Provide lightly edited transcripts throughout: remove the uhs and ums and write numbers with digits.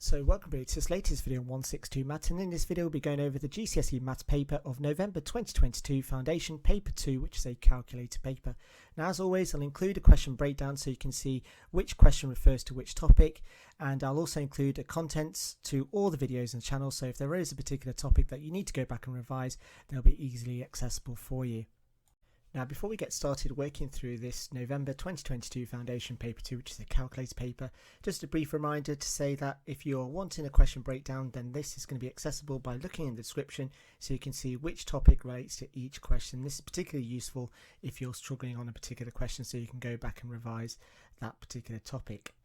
So welcome to this latest video on 162 Maths, and in this video we'll be going over the GCSE Maths paper of November 2022 Foundation Paper 2, which is a calculator paper. Now as always, I'll include a question breakdown so you can see which question refers to which topic, and I'll also include a contents to all the videos on the channel, so if there is a particular topic that you need to go back and revise, they'll be easily accessible for you. Now before we get started working through this November 2022 Foundation Paper 2, which is a calculator paper, just a brief reminder to say that if you're wanting a question breakdown, then this is going to be accessible by looking in the description so you can see which topic relates to each question. This is particularly useful if you're struggling on a particular question so you can go back and revise that particular topic.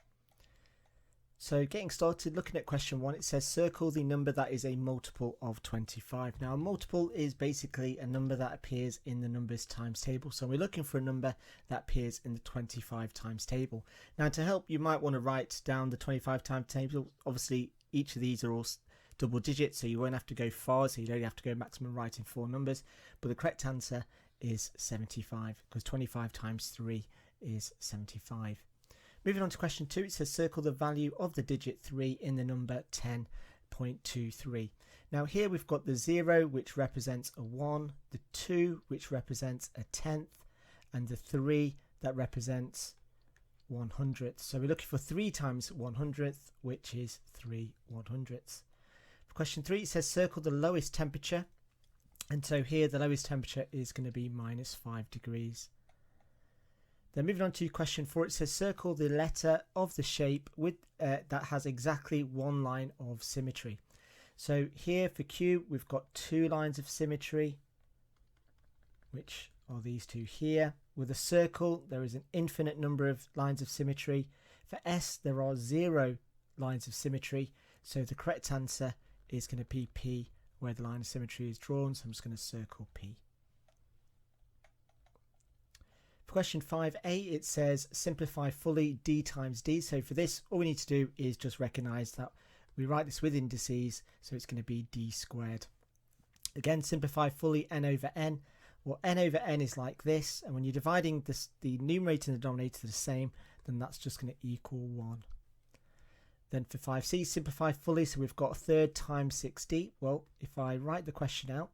So getting started, looking at question 1, it says circle the number that is a multiple of 25. Now a multiple is basically a number that appears in the numbers times table. So we're looking for a number that appears in the 25 times table. Now to help, you might want to write down the 25 times table. Obviously each of these are all double digits, so you won't have to go far, so you don't have to go maximum writing 4 numbers. But the correct answer is 75 because 25 times 3 is 75. Moving on to question 2, it says circle the value of the digit 3 in the number 10.23. Now here we've got the 0, which represents a 1, the 2, which represents a tenth, and the 3 that represents 100th. So we're looking for 3 times 100th, which is 3 100ths. For question 3, it says circle the lowest temperature, and so here the lowest temperature is going to be minus 5 degrees. Then moving on to question 4, it says circle the letter of the shape with that has exactly 1 line of symmetry. So here for Q we've got 2 lines of symmetry, which are these 2 here. With a circle there is an infinite number of lines of symmetry. For S there are 0 lines of symmetry, so the correct answer is going to be P where the line of symmetry is drawn, so I'm just going to circle P. For question 5a, it says simplify fully d times d. So for this, all we need to do is just recognize that we write this with indices, so it's going to be d squared. Again, simplify fully n over n. Well, n over n is like this, and when you're dividing this, the numerator and the denominator are the same, then that's just going to equal 1. Then for 5c, simplify fully, so we've got a third times 6d. Well, if I write the question out,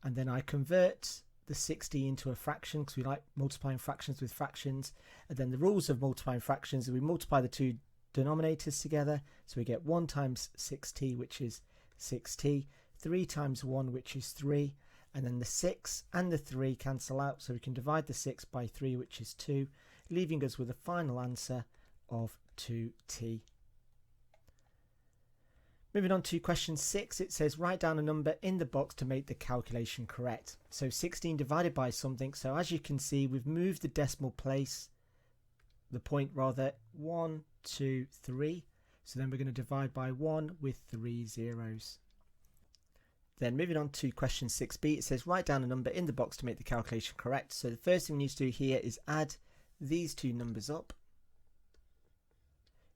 and then I convert the 6d into a fraction, because we like multiplying fractions with fractions, and then the rules of multiplying fractions is we multiply the 2 denominators together, so we get 1 times 6t, which is 6t, 3 times 1, which is 3, and then the 6 and the 3 cancel out, so we can divide the 6 by 3, which is 2, leaving us with a final answer of 2t. Moving on to question 6, it says write down a number in the box to make the calculation correct. So 16 divided by something, so as you can see we've moved the decimal place, the point rather, 1, 2, 3. So then we're going to divide by 1 with 3 zeros. Then moving on to question 6b, it says write down a number in the box to make the calculation correct. So the first thing we need to do here is add these 2 numbers up,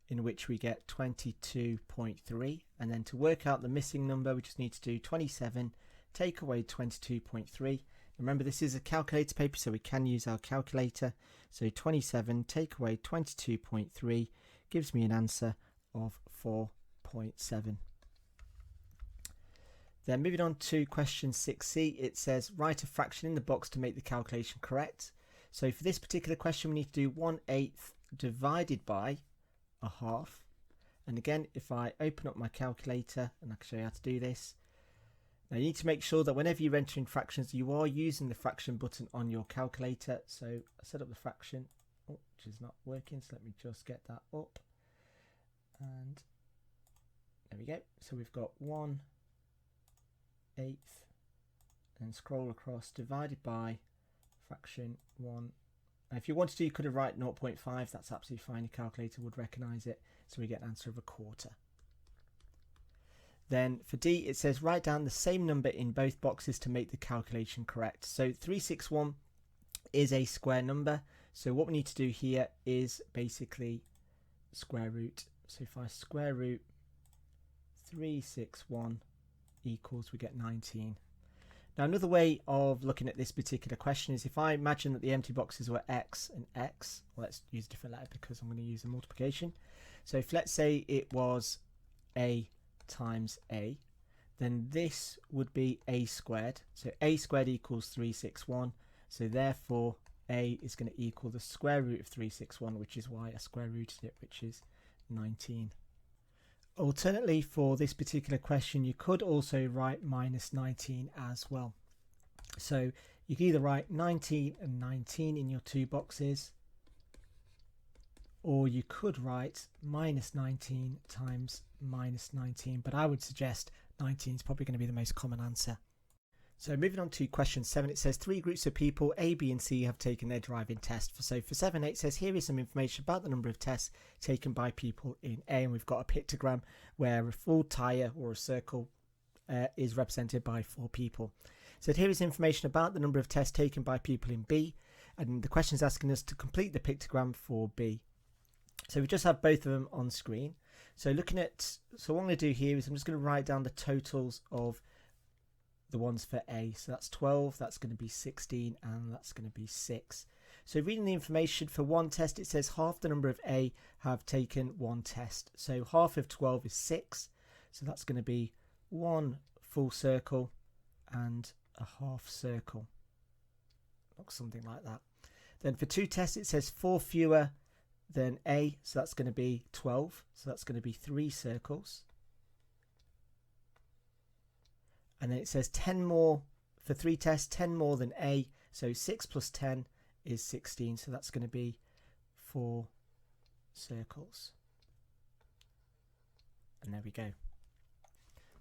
in which we get 22.3, and then to work out the missing number we just need to do 27 take away 22.3. Remember this is a calculator paper, so we can use our calculator. So 27 take away 22.3 gives me an answer of 4.7. Then moving on to question 6c, it says write a fraction in the box to make the calculation correct. So for this particular question we need to do 1/8 divided by a half, and again if I open up my calculator and I can show you how to do this. Now you need to make sure that whenever you're entering fractions you are using the fraction button on your calculator. So I set up the fraction, which is not working, so let me just get that up, and there we go. So we've got 1/8 and scroll across divided by fraction 1. If you wanted to, you could have written 0.5, that's absolutely fine, your calculator would recognise it, so we get an answer of 1/4. Then for D, it says write down the same number in both boxes to make the calculation correct. So 361 is a square number, so what we need to do here is basically square root. So if I square root 361 equals, we get 19. Now another way of looking at this particular question is if I imagine that the empty boxes were x and x, well, let's use a different letter because I'm going to use a multiplication. So if let's say it was a times a, then this would be a squared. So a squared equals 361. So therefore a is going to equal the square root of 361, which is why I square rooted it, which is 19. Alternately, for this particular question, you could also write minus 19 as well. So you can either write 19 and 19 in your two boxes, or you could write minus 19 times minus 19, but I would suggest 19 is probably going to be the most common answer. So moving on to question 7, it says 3 groups of people, A, B and C, have taken their driving test. So for 7, it says here is some information about the number of tests taken by people in A, and we've got a pictogram where a full tyre or a circle is represented by 4 people. So here is information about the number of tests taken by people in B, and the question is asking us to complete the pictogram for B. So we just have both of them on screen. So what I'm going to do here is I'm just going to write down the totals of the ones for A. So that's 12, that's going to be 16, and that's going to be 6. So reading the information for one test, it says half the number of A have taken one test. So half of 12 is 6. So that's going to be 1 full circle and a half circle. Looks something like that. Then for 2 tests, it says 4 fewer than A. So that's going to be 12. So that's going to be 3 circles. And then it says 10 more for 3 tests, 10 more than A. So 6 plus 10 is 16. So that's going to be 4 circles. And there we go.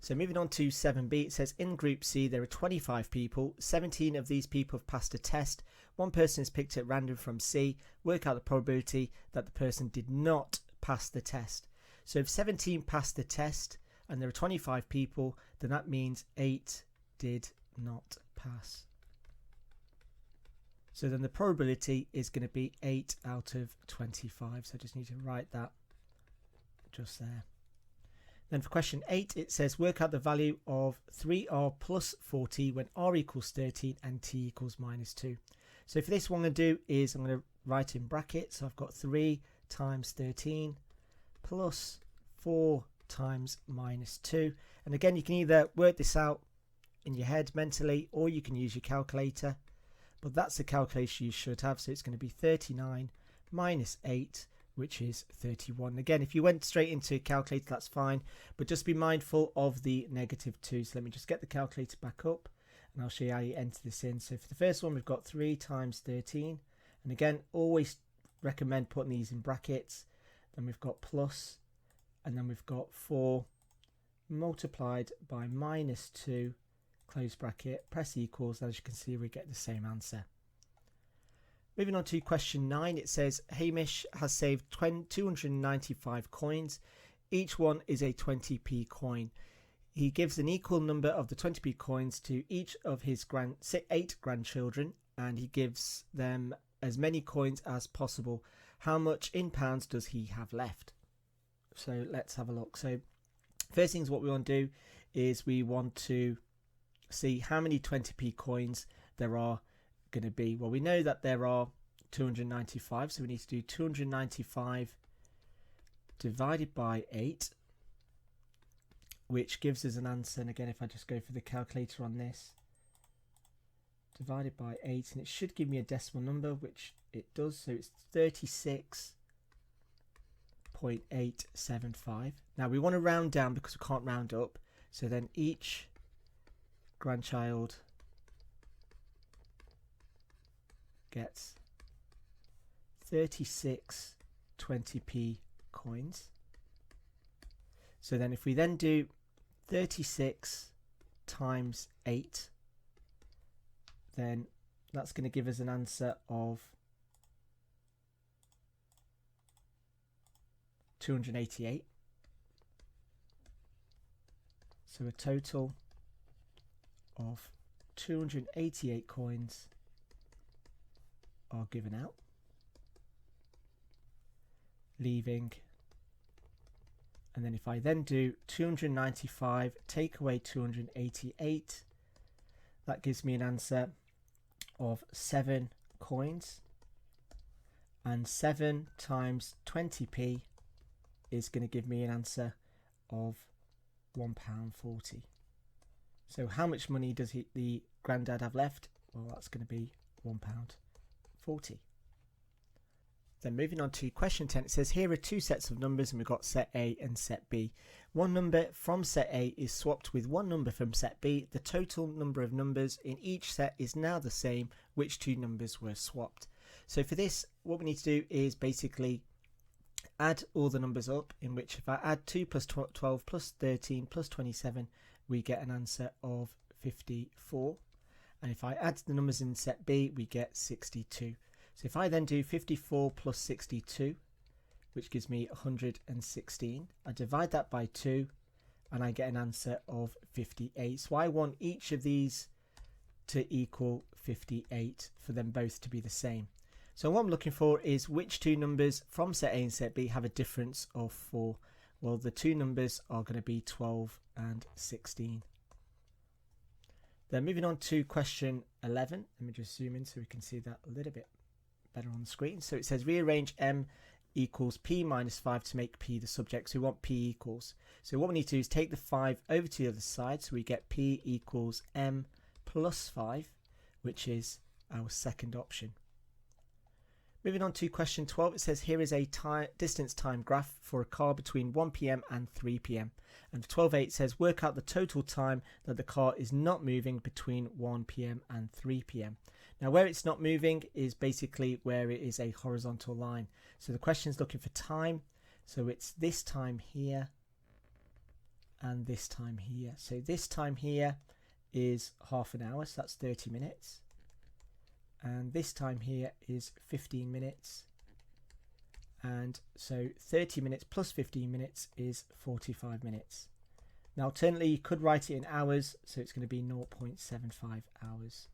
So moving on to 7b, it says in group C there are 25 people. 17 of these people have passed a test. One person is picked at random from C. Work out the probability that the person did not pass the test. So if 17 passed the test, and there are 25 people, then that means 8 did not pass. So then the probability is going to be 8 out of 25. So I just need to write that just there. Then for question 8, it says work out the value of 3r plus 4t when r equals 13 and t equals minus 2. So for this, what I'm going to do is I'm going to write in brackets. So I've got 3 times 13 plus 4 times minus 2, and again you can either work this out in your head mentally or you can use your calculator, but that's the calculation you should have. So it's going to be 39 minus 8, which is 31. Again, if you went straight into a calculator, that's fine, but just be mindful of the -2. So let me just get the calculator back up and I'll show you how you enter this in. So for the first one, we've got 3 times 13, and again always recommend putting these in brackets. Then we've got plus, and then we've got 4 multiplied by minus 2, close bracket, press equals. As you can see, we get the same answer. Moving on to question 9, it says Hamish has saved 295 coins. Each one is a 20p coin. He gives an equal number of the 20p coins to each of his 8 grandchildren, and he gives them as many coins as possible. How much in pounds does he have left? So let's have a look. So first things what we want to do is we want to see how many 20p coins there are going to be. Well, we know that there are 295, so we need to do 295 divided by 8, which gives us an answer. And again, if I just go for the calculator on this, divided by 8, and it should give me a decimal number, which it does. So it's 36.875. Now we want to round down because we can't round up, so then each grandchild gets 36 20p coins. So then if we then do 36 times 8, then that's going to give us an answer of 288. So a total of 288 coins are given out, leaving, and then if I then do 295 take away 288, that gives me an answer of 7 coins, and 7 times 20p is going to give me an answer of £1.40. So how much money does the granddad have left? Well, that's going to be £1.40. Then moving on to question 10, it says here are two sets of numbers and we've got set A and set B. One number from set A is swapped with one number from set B. The total number of numbers in each set is now the same. Which two numbers were swapped? So for this, what we need to do is basically add all the numbers up, in which if I add 2 plus 12 plus 13 plus 27, we get an answer of 54. And if I add the numbers in set B, we get 62. So if I then do 54 plus 62, which gives me 116, I divide that by 2 and I get an answer of 58. So I want each of these to equal 58 for them both to be the same. So what I'm looking for is which two numbers from set A and set B have a difference of 4. Well, the two numbers are going to be 12 and 16. Then moving on to question 11. Let me just zoom in so we can see that a little bit better on the screen. So it says rearrange M equals P minus 5 to make P the subject. So we want P equals. So what we need to do is take the 5 over to the other side. So we get P equals M plus 5, which is our second option. Moving on to question 12, it says here is a distance time graph for a car between 1 p.m. and 3 p.m. And for 12.8 it says work out the total time that the car is not moving between 1 p.m. and 3 p.m. Now where it's not moving is basically where it is a horizontal line. So the question is looking for time. So it's this time here and this time here. So this time here is half an hour, so that's 30 minutes. And this time here is 15 minutes. And so 30 minutes plus 15 minutes is 45 minutes. Now alternately you could write it in hours, so it's going to be 0.75 hours.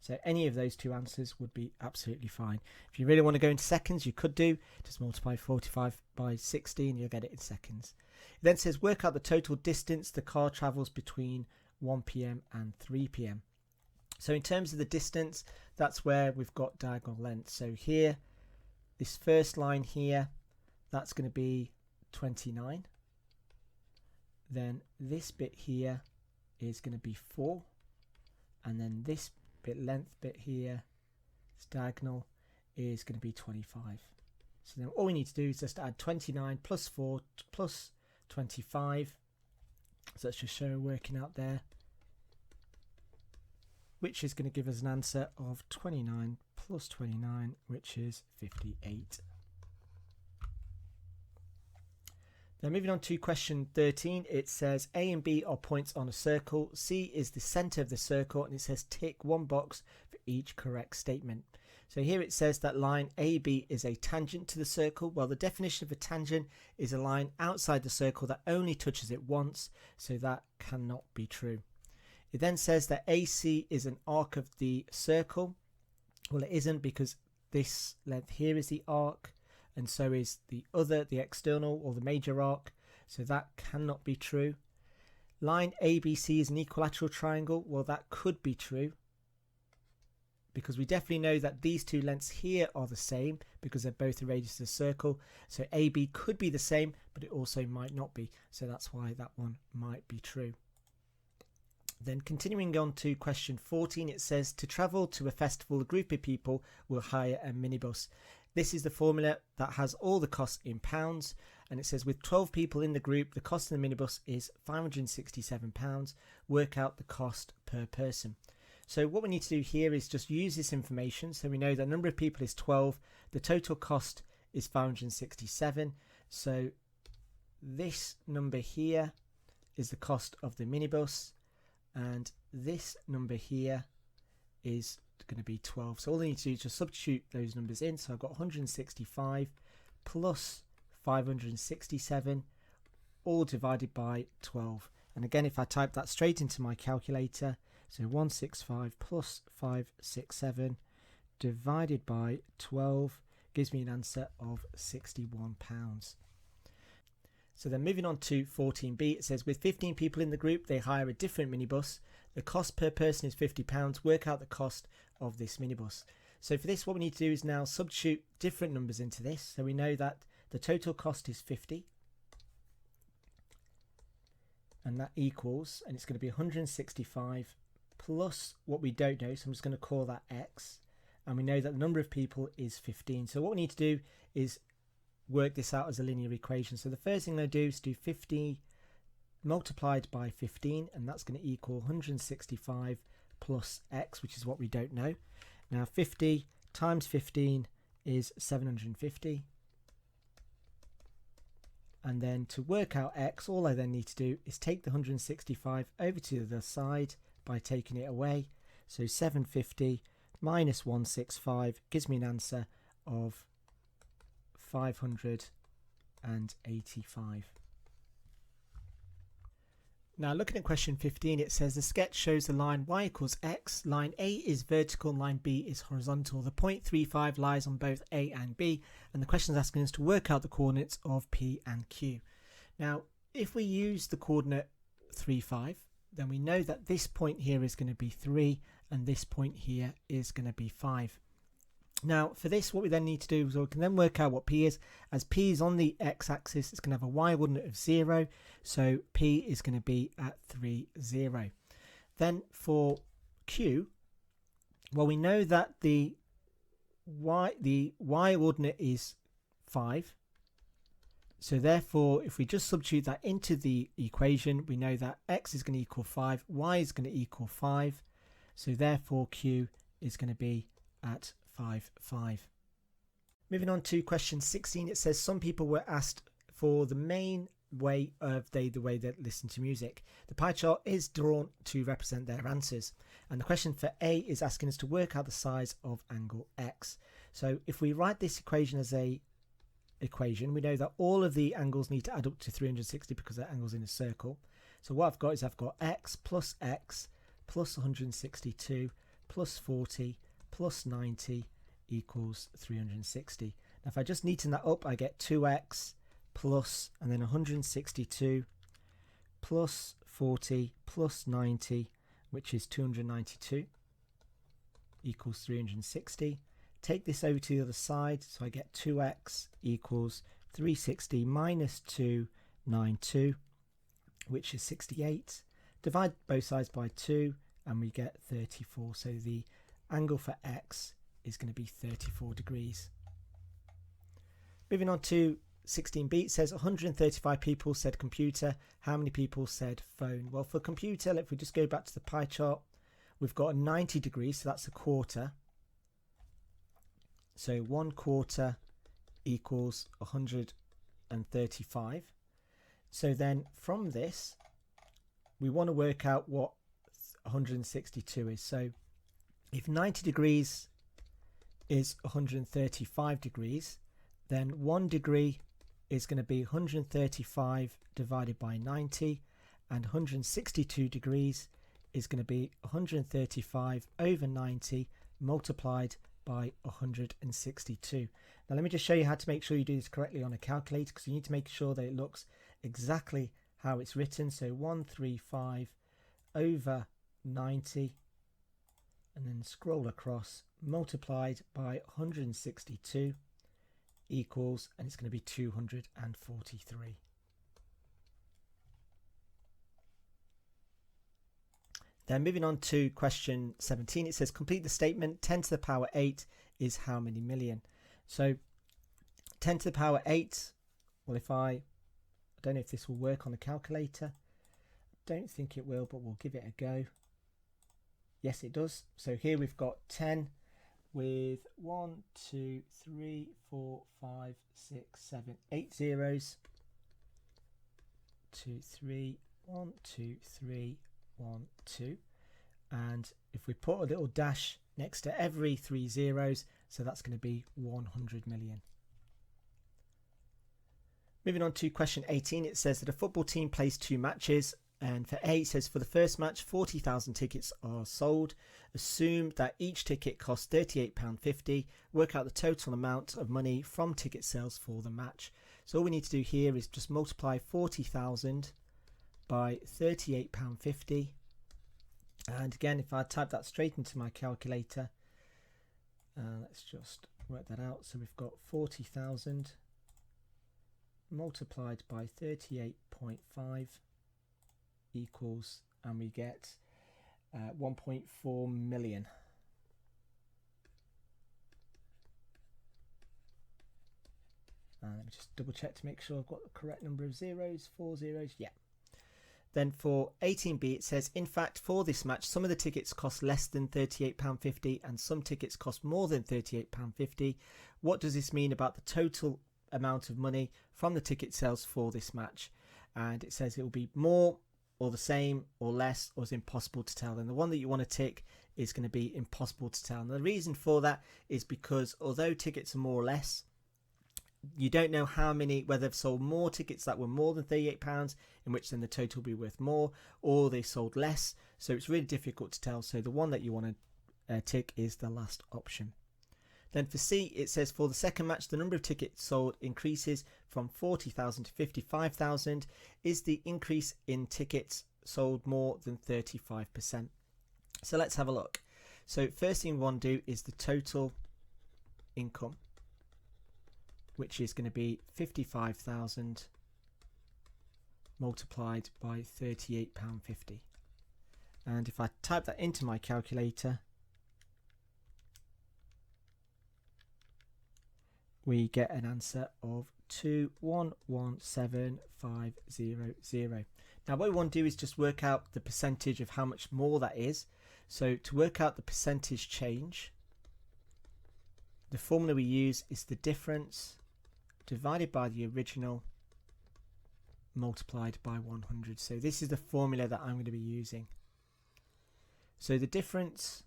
So any of those two answers would be absolutely fine. If you really want to go into seconds, you could do. Just multiply 45 by 16, you'll get it in seconds. It then says work out the total distance the car travels between 1 p.m. and 3 p.m. So in terms of the distance, that's where we've got diagonal length. So here, this first line here, that's going to be 29. Then this bit here is going to be 4. And then this length bit here, this diagonal, is going to be 25. So then all we need to do is just add 29 plus 4 plus 25. So let's just show working out there, which is going to give us an answer of 29 plus 29, which is 58. Now moving on to question 13, it says A and B are points on a circle. C is the center of the circle, and it says tick one box for each correct statement. So here it says that line AB is a tangent to the circle. Well, the definition of a tangent is a line outside the circle that only touches it once, so that cannot be true. It then says that AC is an arc of the circle. Well, it isn't, because this length here is the arc, and so is the external or the major arc, so that cannot be true. Line ABC is an equilateral triangle. Well, that could be true, because we definitely know that these two lengths here are the same because they're both the radius of the circle. So AB could be the same, but it also might not be. So that's why that one might be true. Then continuing on to question 14, it says to travel to a festival, a group of people will hire a minibus. This is the formula that has all the costs in pounds, and it says with 12 people in the group, the cost of the minibus is £567. Work out the cost per person. So what we need to do here is just use this information. So we know the number of people is 12, the total cost is 567. So this number here is the cost of the minibus, and this number here is going to be 12. So all I need to do is just substitute those numbers in. So I've got 165 plus 567 all divided by 12. And again, if I type that straight into my calculator, so 165 plus 567 divided by 12 gives me an answer of £61. So then moving on to 14b, it says with 15 people in the group, they hire a different minibus. The cost per person is £50. Work out the cost of this minibus. So for this, what we need to do is now substitute different numbers into this. So we know that the total cost is 50. And that equals, and it's going to be 165 plus what we don't know. So I'm just going to call that x. And we know that the number of people is 15. So what we need to do is work this out as a linear equation. So the first thing I'm going to do is do 50 multiplied by 15, and that's going to equal 165 plus x, which is what we don't know. Now 50 times 15 is 750. And then to work out x, all I then need to do is take the 165 over to the other side by taking it away. So 750 minus 165 gives me an answer of 585. Now looking at question 15, it says the sketch shows the line y equals x. Line A is vertical, line B is horizontal. The point 35 lies on both A and B, and the question is asking us to work out the coordinates of P and Q. Now if we use the coordinate 35, then we know that this point here is going to be 3 and this point here is going to be 5. Now for this, what we then need to do is we can then work out what P is. As P is on the x-axis, it's going to have a y-coordinate of 0, so P is going to be at 3, 0. Then for Q, well, we know that the y-coordinate is 5, so therefore if we just substitute that into the equation, we know that x is going to equal 5, y is going to equal 5, so therefore Q is going to be at 5, 5. Moving on to question 16, it says some people were asked for the main way of the way they listen to music. The pie chart is drawn to represent their answers, and the question for A is asking us to work out the size of angle X. So if we write this equation as a equation, we know that all of the angles need to add up to 360 because they're angles in a circle. So what I've got is X plus 162 plus 40 plus 90 equals 360. Now if I just neaten that up, I get 2x plus, and then 162 plus 40 plus 90, which is 292, equals 360. Take this over to the other side, so I get 2x equals 360 minus 292, which is 68. Divide both sides by 2 and we get 34. So the angle for X is going to be 34 degrees. Moving on to 16b, it says 135 people said computer. How many people said phone? Well, for computer, if we just go back to the pie chart, we've got 90 degrees, so that's a quarter. So 1/4 equals 135. So then from this, we want to work out what 162 is. So if 90 degrees is 135 degrees, then 1 degree is going to be 135 divided by 90, and 162 degrees is going to be 135 over 90 multiplied by 162. Now let me just show you how to make sure you do this correctly on a calculator, because you need to make sure that it looks exactly how it's written. So 135 over 90, and then scroll across, multiplied by 162 equals, and it's going to be 243. Then moving on to question 17, it says complete the statement 10 to the power 8 is how many million? So 10 to the power 8, well, if I don't know if this will work on a calculator. Don't think it will, but we'll give it a go. Yes, it does. So here we've got 10 with 1, 2, 3, 4, 5, 6, 7, 8 zeros. 2, 3, 1, 2, 3, 1, 2. And if we put a little dash next to every 3 zeros, so that's going to be 100 million. Moving on to question 18, it says that a football team plays 2 matches, and for A it says for the first match 40,000 tickets are sold. Assume that each ticket costs £38.50. Work out the total amount of money from ticket sales for the match. So all we need to do here is just multiply 40,000 by £38.50. And again, if I type that straight into my calculator, let's just work that out. So we've got 40,000 multiplied by 38.5 equals, and we get 1.4 million. Let me just double check to make sure I've got the correct number of zeros, 4 zeros, yeah. Then for 18B, it says, in fact, for this match, some of the tickets cost less than £38.50 and some tickets cost more than £38.50. What does this mean about the total amount of money from the ticket sales for this match? And it says it will be more or the same or less, or is impossible to tell. And the one that you want to tick is going to be impossible to tell. And the reason for that is because although tickets are more or less, you don't know how many, whether they've sold more tickets that were more than £38, in which then the total will be worth more, or they sold less. So it's really difficult to tell. So the one that you want to tick is the last option. Then for C, it says for the second match, the number of tickets sold increases from 40,000 to 55,000. Is the increase in tickets sold more than 35%? So let's have a look. So first thing we want to do is the total income, which is going to be 55,000 multiplied by £38.50. And if I type that into my calculator, we get an answer of 2117500. Now what we want to do is just work out the percentage of how much more that is. So to work out the percentage change, the formula we use is the difference divided by the original multiplied by 100. So this is the formula that I'm going to be using. So the difference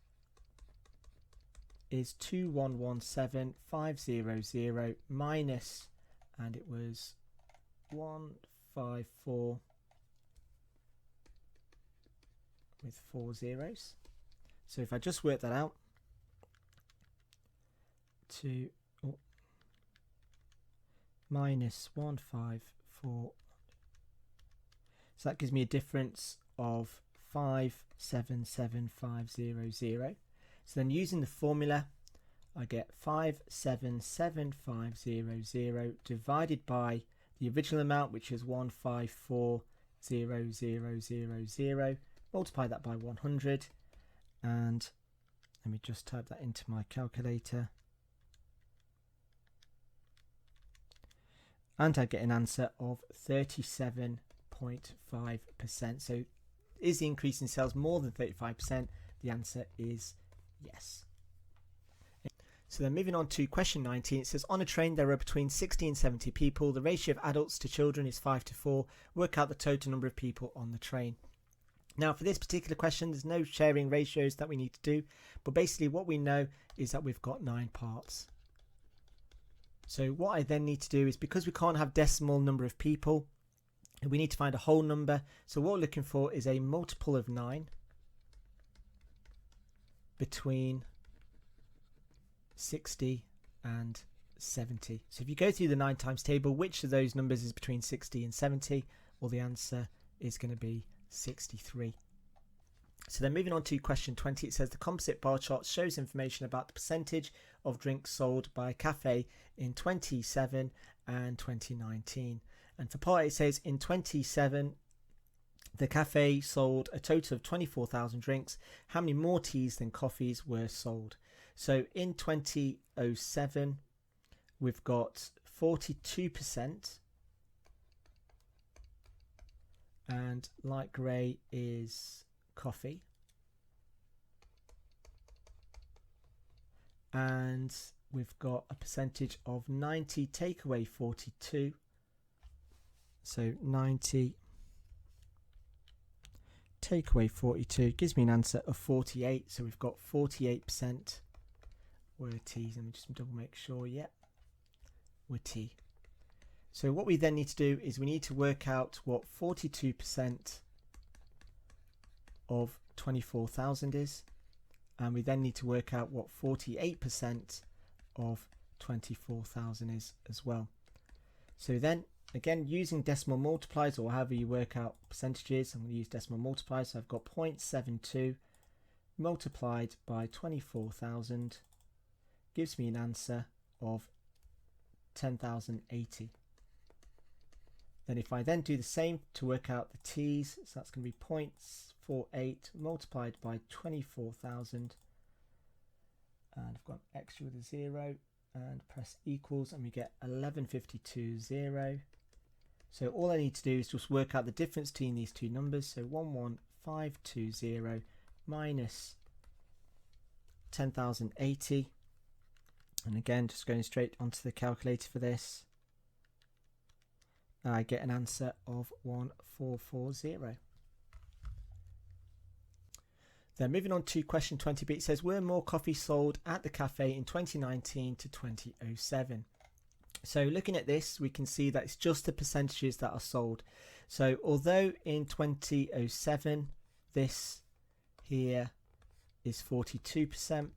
is 2117500 minus, and it was 154 with 4 zeros. So if I just work that out, minus 154, so that gives me a difference of 577500. So then using the formula, I get 577500 divided by the original amount, which is 1540000, multiply that by 100, and let me just type that into my calculator, and I get an answer of 37.5%. So is the increase in sales more than 35%? The answer is yes. So then moving on to question 19, it says on a train there are between 60 and 70 people. The ratio of adults to children is 5:4. Work out the total number of people on the train. Now for this particular question, there's no sharing ratios that we need to do, but basically what we know is that we've got 9 parts. So what I then need to do is, because we can't have decimal number of people, we need to find a whole number. So what we're looking for is a multiple of 9 between 60 and 70. So if you go through the 9 times table, which of those numbers is between 60 and 70? Well, the answer is going to be 63. So then moving on to question 20, it says the composite bar chart shows information about the percentage of drinks sold by a cafe in 2017 and 2019. And for part A, it says in 2017, the cafe sold a total of 24,000 drinks. How many more teas than coffees were sold? So in 2007, we've got 42%, and light grey is coffee, and we've got a percentage of 90 take away 42, so 90 take away 42 gives me an answer of 48. So we've got 48% were teas. Let me just double make sure, yep, were tea. So what we then need to do is we need to work out what 42% of 24,000 is, and we then need to work out what 48% of 24,000 is as well. So then again, using decimal multipliers or however you work out percentages, I'm going to use decimal multipliers. So I've got 0.72 multiplied by 24,000 gives me an answer of 10,080. Then if I then do the same to work out the t's, so that's going to be 0.48 multiplied by 24,000, and I've got an extra with a 0 and press equals, and we get 1152.0. So all I need to do is just work out the difference between these two numbers. So 11520 minus 10,080, and again just going straight onto the calculator for this, I get an answer of 1440. Then moving on to question 20b, it says, were more coffee sold at the cafe in 2019 to 2007? So looking at this, we can see that it's just the percentages that are sold. So although in 2007 this here is 42%,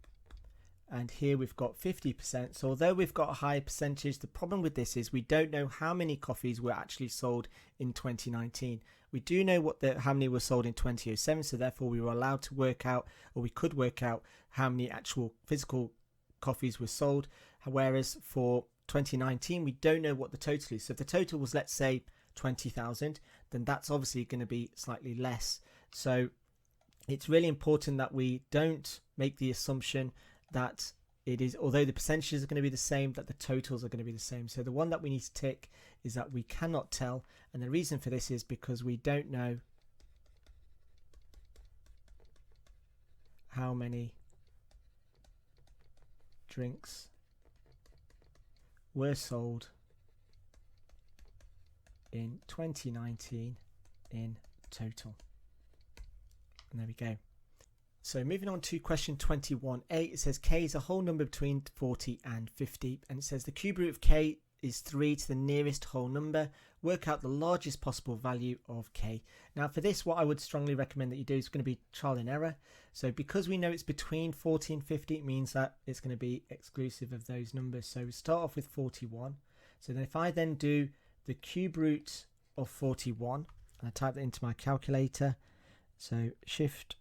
and here we've got 50%. So although we've got a higher percentage, the problem with this is we don't know how many coffees were actually sold in 2019. We do know how many were sold in 2007, so therefore we were allowed to work out, or we could work out, how many actual physical coffees were sold. Whereas for 2019, we don't know what the total is. So if the total was, let's say, 20,000, then that's obviously going to be slightly less. So it's really important that we don't make the assumption that it is, although the percentages are going to be the same, that the totals are going to be the same. So the one that we need to tick is that we cannot tell, and the reason for this is because we don't know how many drinks were sold in 2019 in total. And there we go. So moving on to question 21a, it says k is a whole number between 40 and 50, and it says the cube root of k is 3 to the nearest whole number. Work out the largest possible value of k. Now for this, what I would strongly recommend that you do is going to be trial and error. So because we know it's between 40 and 50, it means that it's going to be exclusive of those numbers. So we start off with 41. So then if I then do the cube root of 41, and I type that into my calculator, so shift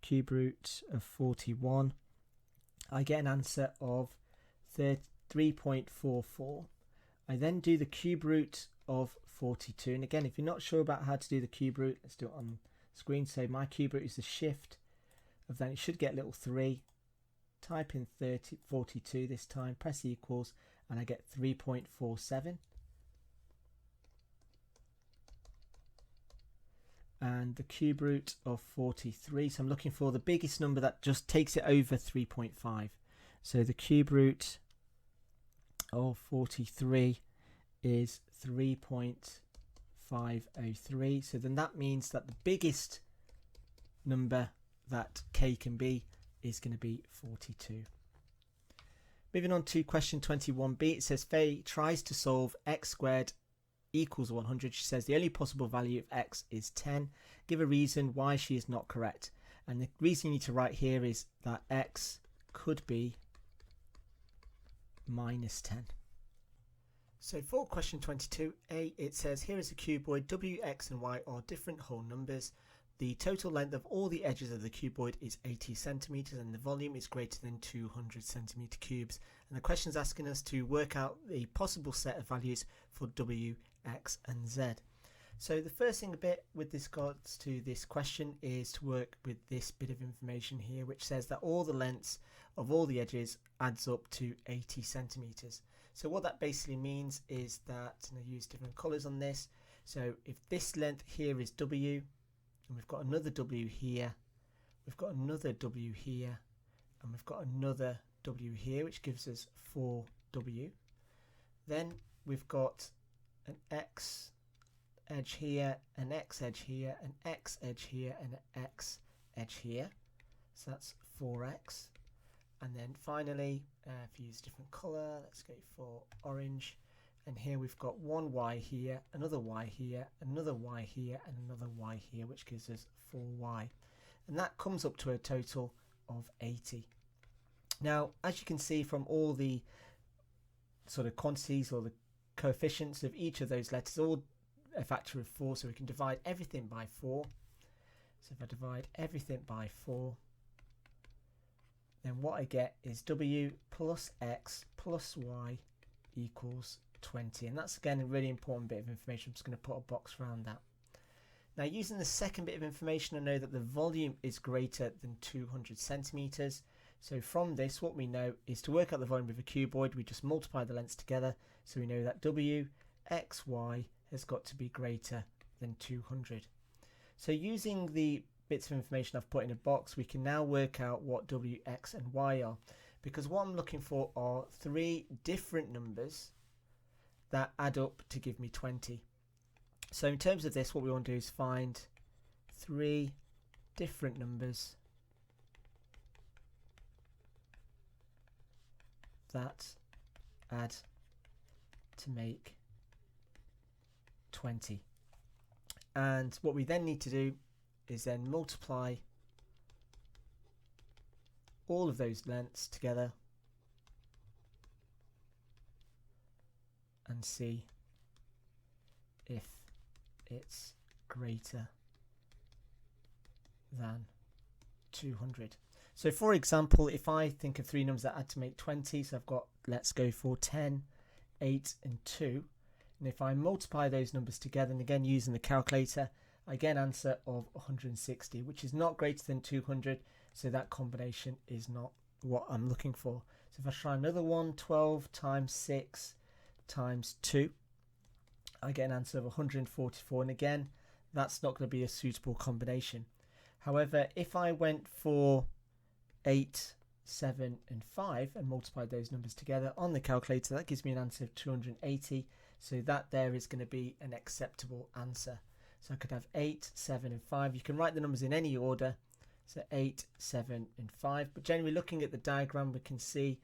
cube root of 41, I get an answer of 3.44. I then do the cube root of 42, and again, if you're not sure about how to do the cube root, let's do it on screen. So my cube root is the shift of that, it should get a little 3, type in 42 this time, press equals, and I get 3.47. And the cube root of 43, so I'm looking for the biggest number that just takes it over 3.5. So the cube root of 43 is 3.503. So then that means that the biggest number that k can be is going to be 42. Moving on to question 21b, it says Faye tries to solve x squared equals 100. She says the only possible value of x is 10. Give a reason why she is not correct. And the reason you need to write here is that x could be minus 10. So for question 22a, it says here is a cuboid. W, x and y are different whole numbers. The total length of all the edges of the cuboid is 80 centimeters and the volume is greater than 200 centimeter cubes. And the question is asking us to work out the possible set of values for w, x and z. So the first thing a bit with regards to this question is to work with this bit of information here, which says that all the lengths of all the edges adds up to 80 centimeters. So what that basically means is that, and I use different colors on this, so if this length here is w, and we've got another w here, we've got another w here, and we've got another w here, which gives us 4w. Then we've got an x edge here, an x edge here, an x edge here, and an x edge here. So that's 4x. And then finally, if you use a different color, let's go for orange. And here we've got one y here, another y here, another y here, and another y here, which gives us 4y. And that comes up to a total of 80. Now, as you can see from all the sort of quantities or the coefficients of each of those letters, all a factor of 4, so we can divide everything by 4. So if I divide everything by 4, then what I get is w plus x plus y equals 20. And that's again a really important bit of information. I'm just going to put a box around that. Now, using the second bit of information, I know that the volume is greater than 200 centimeters. So from this, what we know is to work out the volume of a cuboid, we just multiply the lengths together. So we know that w, x, y has got to be greater than 200. So using the bits of information I've put in a box, we can now work out what w, x and y are. Because what I'm looking for are 3 different numbers that add up to give me 20. So in terms of this, what we want to do is find 3 different numbers that add to make 20. And what we then need to do is then multiply all of those lengths together and see if it's greater than 200. So for example, if I think of 3 numbers that add to make 20, so I've got, let's go for 10, 8 and 2, and if I multiply those numbers together, and again using the calculator, I get an answer of 160, which is not greater than 200, so that combination is not what I'm looking for. So if I try another one, 12 times 6 times 2, I get an answer of 144, and again, that's not going to be a suitable combination. However, if I went for 8, 7 and 5 and multiplied those numbers together on the calculator, that gives me an answer of 280, so that there is going to be an acceptable answer. So I could have 8, 7 and 5. You can write the numbers in any order, so 8, 7 and 5, but generally looking at the diagram we can see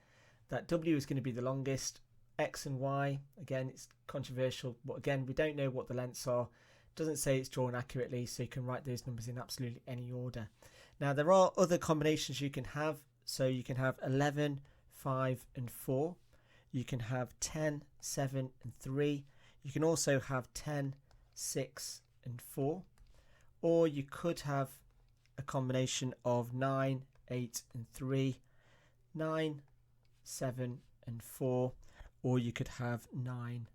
that w is going to be the longest, x and y, again it's controversial, but again we don't know what the lengths are, it doesn't say it's drawn accurately, so you can write those numbers in absolutely any order. Now there are other combinations you can have, so you can have 11, 5 and 4, you can have 10, 7 and 3, you can also have 10, 6 and 4, or you could have a combination of 9, 8 and 3, 9, 7 and 4, or you could have 9,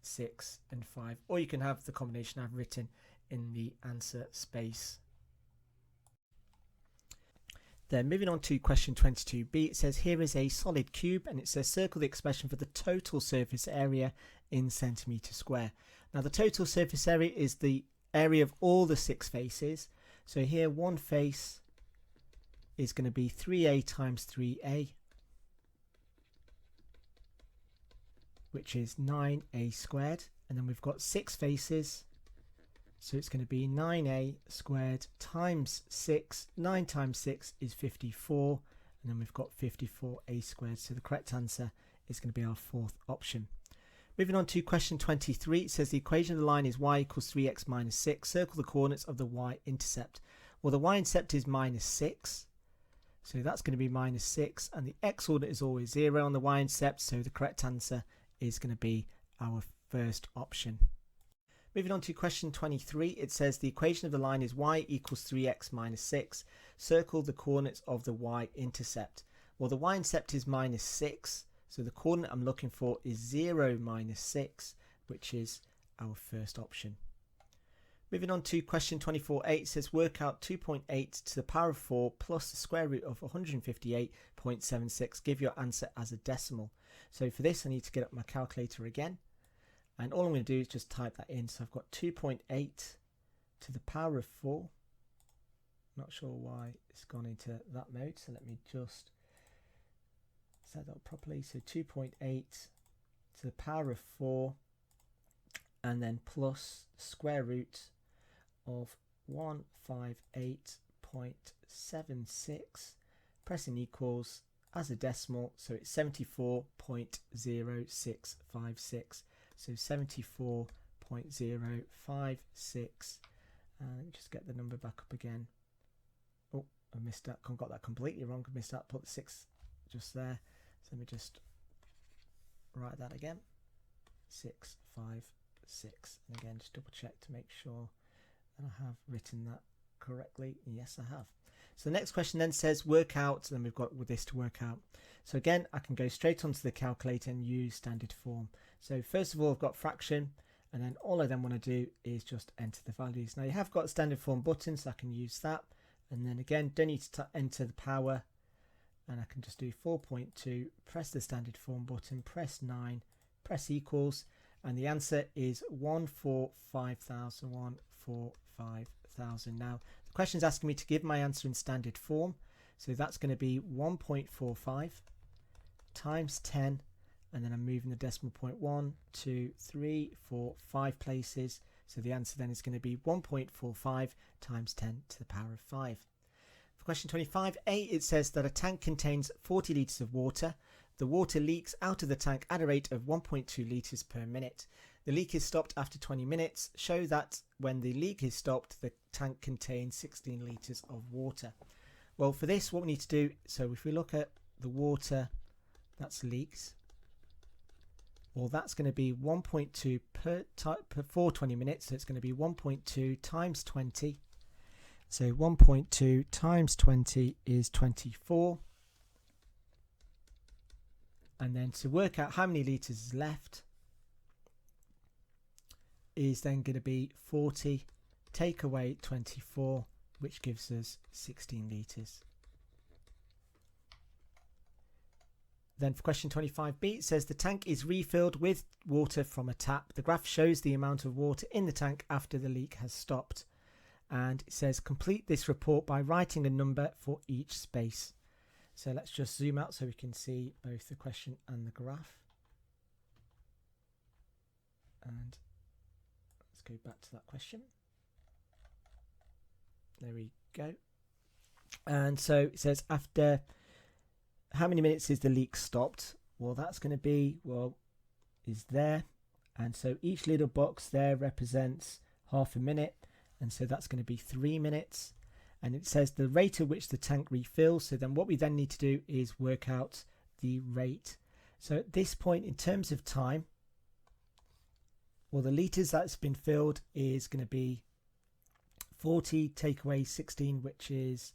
6 and 5, or you can have the combination I've written in the answer space. Then moving on to question 22b, it says here is a solid cube and it says circle the expression for the total surface area in centimetre square. Now the total surface area is the area of all the 6 faces. So here one face is going to be 3a times 3a, which is 9a squared, and then we've got 6 faces, so it's going to be 9a squared times 6. 9 times 6 is 54, and then we've got 54a squared, so the correct answer is going to be our 4th option. Moving on to question 23, it says the equation of the line is y equals 3x minus 6. Circle the coordinates of the y-intercept. Well, the y-intercept is minus 6, so that's going to be minus 6, and the x-coordinate is always 0 on the y-intercept, so the correct answer is going to be our first option. Moving on to question 23, it says the equation of the line is y equals 3x minus 6. Circle the coordinates of the y-intercept. Well, the y-intercept is minus 6, so the coordinate I'm looking for is 0 minus 6, which is our first option. Moving on to question 24a, it says work out 2.8 to the power of 4 plus the square root of 158.76. Give your answer as a decimal. So for this I need to get up my calculator again, and all I'm going to do is just type that in. So I've got 2.8 to the power of 4. Not sure why it's gone into that mode, so let me just set that up properly. So 2.8 to the power of 4, and then plus the square root of 158.76, pressing equals as a decimal, so it's 74.0656. So 74.056, and let me just get the number back up again. Oh, I missed that, got that completely wrong, I missed that, put the 6 just there. So let me just write that again. 656. And again, just double check to make sure that I have written that correctly. Yes, I have. So the next question then says work out, and then we've got with this to work out. So again, I can go straight onto the calculator and use standard form. So first of all, I've got fraction, and then all I then want to do is just enter the values. Now you have got a standard form button, so I can use that. And then again, don't need to enter the power, and I can just do 4.2, press the standard form button, press 9, press equals, and the answer is 145,000, 145,000. Now the question is asking me to give my answer in standard form, so that's going to be 1.45 times 10, and then I'm moving the decimal point 1, 2, 3, 4, 5 places. So the answer then is going to be 1.45 times 10 to the power of 5. For question 25a, it says that a tank contains 40 litres of water. The water leaks out of the tank at a rate of 1.2 litres per minute. The leak is stopped after 20 minutes. Show that when the leak is stopped, the tank contains 16 litres of water. Well, for this, what we need to do, so if we look at the water that's leaks, well, that's going to be 1.2 for 20 minutes, so it's going to be 1.2 times 20. So 1.2 times 20 is 24. And then to work out how many litres is left is then going to be 40, take away 24, which gives us 16 litres. Then for question 25b, it says the tank is refilled with water from a tap. The graph shows the amount of water in the tank after the leak has stopped. And it says complete this report by writing a number for each space. So let's just zoom out so we can see both the question and the graph. And let's go back to that question. There we go. And so it says after how many minutes is the leak stopped? Well, that's going to be, is there. And so each little box there represents half a minute. And so that's going to be 3 minutes. And it says the rate at which the tank refills. So then what we then need to do is work out the rate. So at this point, in terms of time, well, the litres that's been filled is going to be 40, take away 16, which is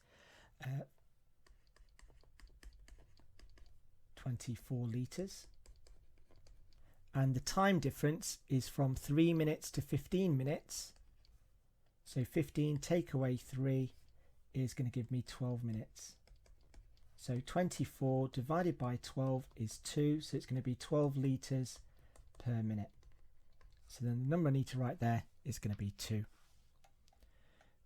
24 litres. And the time difference is from 3 minutes to 15 minutes. So 15 take away 3 is going to give me 12 minutes. So 24 divided by 12 is 2. So it's going to be 12 litres per minute. So then the number I need to write there is going to be 2.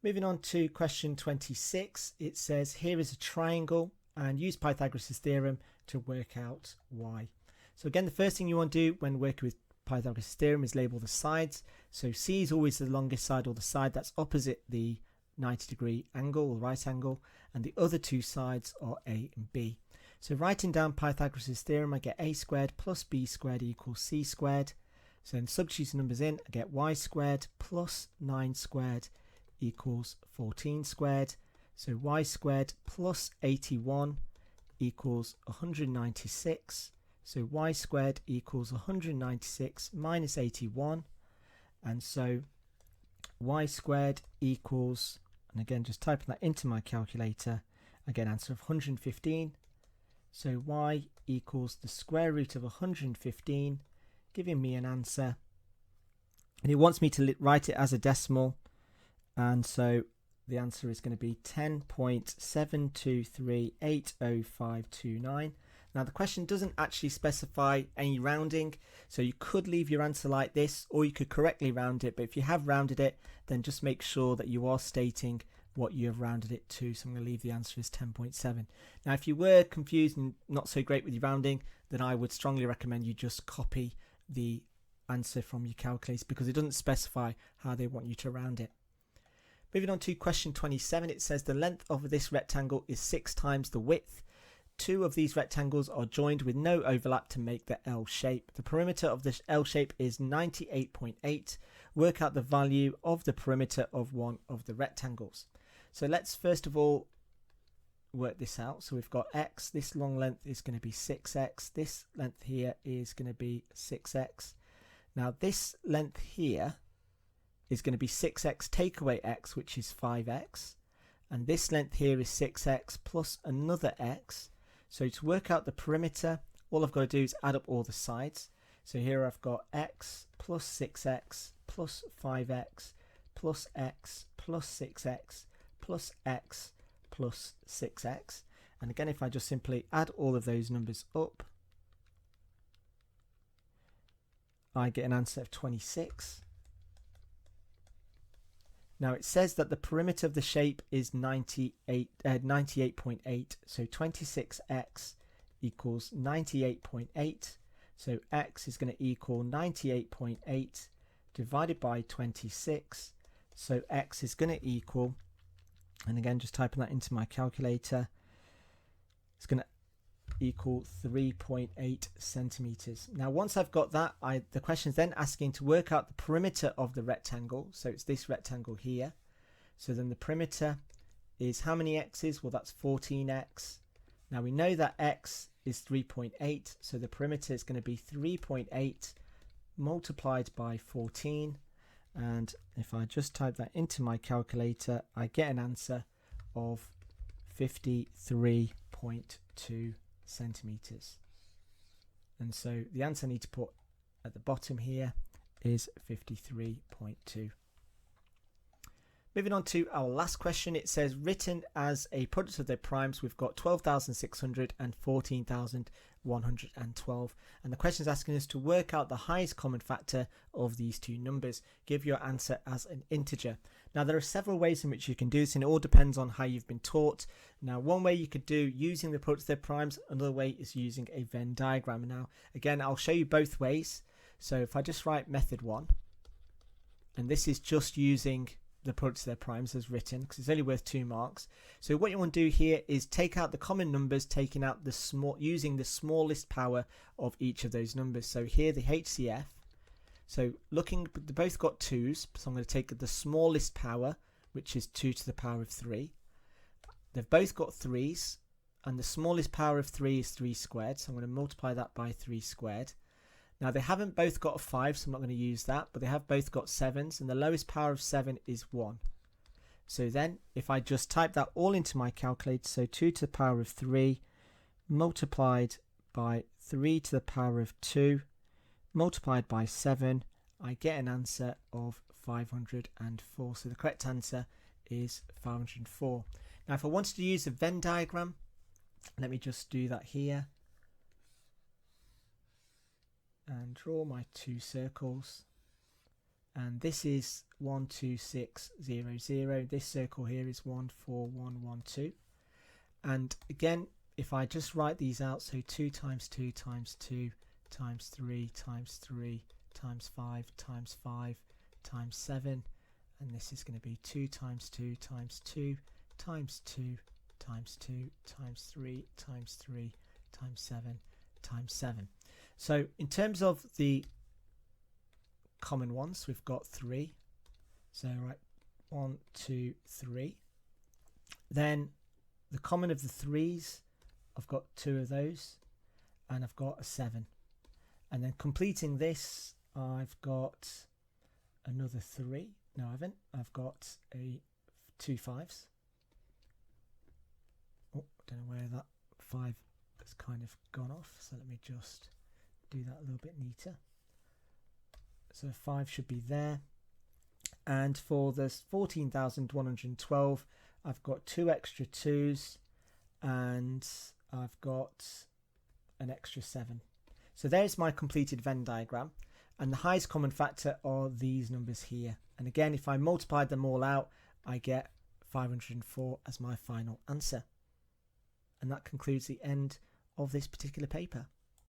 Moving on to question 26, it says here is a triangle and use Pythagoras' theorem to work out y. So again, the first thing you want to do when working with Pythagoras' theorem is label the sides. So C is always the longest side, or the side that's opposite the 90-degree angle or right angle, and the other two sides are A and B. So writing down Pythagoras' theorem, I get a squared plus b squared equals c squared. So then substituting numbers in, I get y squared plus 9 squared equals 14 squared. So y squared plus 81 equals 196. So y squared equals 196 minus 81. And so y squared equals, and again just typing that into my calculator, I get an answer of 115. So y equals the square root of 115, giving me an answer. And it wants me to write it as a decimal. And so the answer is going to be 10.72380529. Now the question doesn't actually specify any rounding, so you could leave your answer like this, or you could correctly round it, but if you have rounded it, then just make sure that you are stating what you have rounded it to. So I'm going to leave the answer as 10.7. Now if you were confused and not so great with your rounding, then I would strongly recommend you just copy the answer from your calculator, because it doesn't specify how they want you to round it. Moving on to question 27, it says the length of this rectangle is 6 times the width. 2 of these rectangles are joined with no overlap to make the L shape. The perimeter of this L shape is 98.8. Work out the value of the perimeter of one of the rectangles. So let's first of all work this out. So we've got x, this long length is going to be 6x, this length here is going to be 6x. Now this length here is going to be 6x take away x, which is 5x. And this length here is 6x plus another x. So to work out the perimeter, all I've got to do is add up all the sides. So here I've got x plus 6x plus 5x plus x plus 6x plus x plus 6x. And again, if I just simply add all of those numbers up, I get an answer of 26. Now it says that the perimeter of the shape is 98.8, so 26x equals 98.8. So x is going to equal 98.8 divided by 26. So x is going to equal, and again just typing that into my calculator, it's going to equal 3.8 centimeters. Now once I've got that, the question is then asking to work out the perimeter of the rectangle. So it's this rectangle here. So then the perimeter is how many x's? Well, that's 14x. Now we know that x is 3.8, so the perimeter is going to be 3.8 multiplied by 14. And if I just type that into my calculator, I get an answer of 53.2 centimeters. And so the answer I need to put at the bottom here is 53.2. Moving on to our last question, it says written as a product of their primes, we've got 12,600 and 14,112. And the question is asking us to work out the highest common factor of these two numbers. Give your answer as an integer. Now there are several ways in which you can do this, and it all depends on how you've been taught. Now one way you could do using the product of their primes, another way is using a Venn diagram. Now again, I'll show you both ways. So if I just write method 1, and this is just using the product of their primes as written because it's only worth 2 marks. So what you want to do here is take out the common numbers, taking out using the smallest power of each of those numbers. So here the HCF, so looking, they both got 2's, so I'm going to take the smallest power, which is 2 to the power of 3. They've both got 3's, and the smallest power of 3 is 3 squared, so I'm going to multiply that by 3 squared. Now they haven't both got a 5, so I'm not going to use that, but they have both got 7's, and the lowest power of 7 is 1. So then if I just type that all into my calculator, so 2 to the power of 3 multiplied by 3 to the power of 2 multiplied by 7, I get an answer of 504. So the correct answer is 504. Now if I wanted to use a Venn diagram, let me just do that here. And draw my 2 circles, and this is 1, 2, 6, 0, 0. This circle here is 1, 4, 1, 1, 2. And again, if I just write these out, so 2 times 2 times 2 times 3 times 3 times 5 times 5 times 7, and this is going to be 2 times 2 times 2 times 2 times 2 times 3 times 3 times 7 times 7. So in terms of the common ones, we've got 3. So right, 1, 2, 3. Then the common of the 3's, I've got 2 of those, and I've got a 7. And then completing this, I've got another 3. No, I haven't. I've got 2 5's. Oh, I don't know where that 5 has kind of gone off. So let me just do that a little bit neater. So 5 should be there. And for this 14,112, I've got 2 extra 2's, and I've got an extra 7. So there's my completed Venn diagram, and the highest common factor are these numbers here. And again, if I multiply them all out, I get 504 as my final answer. And that concludes the end of this particular paper.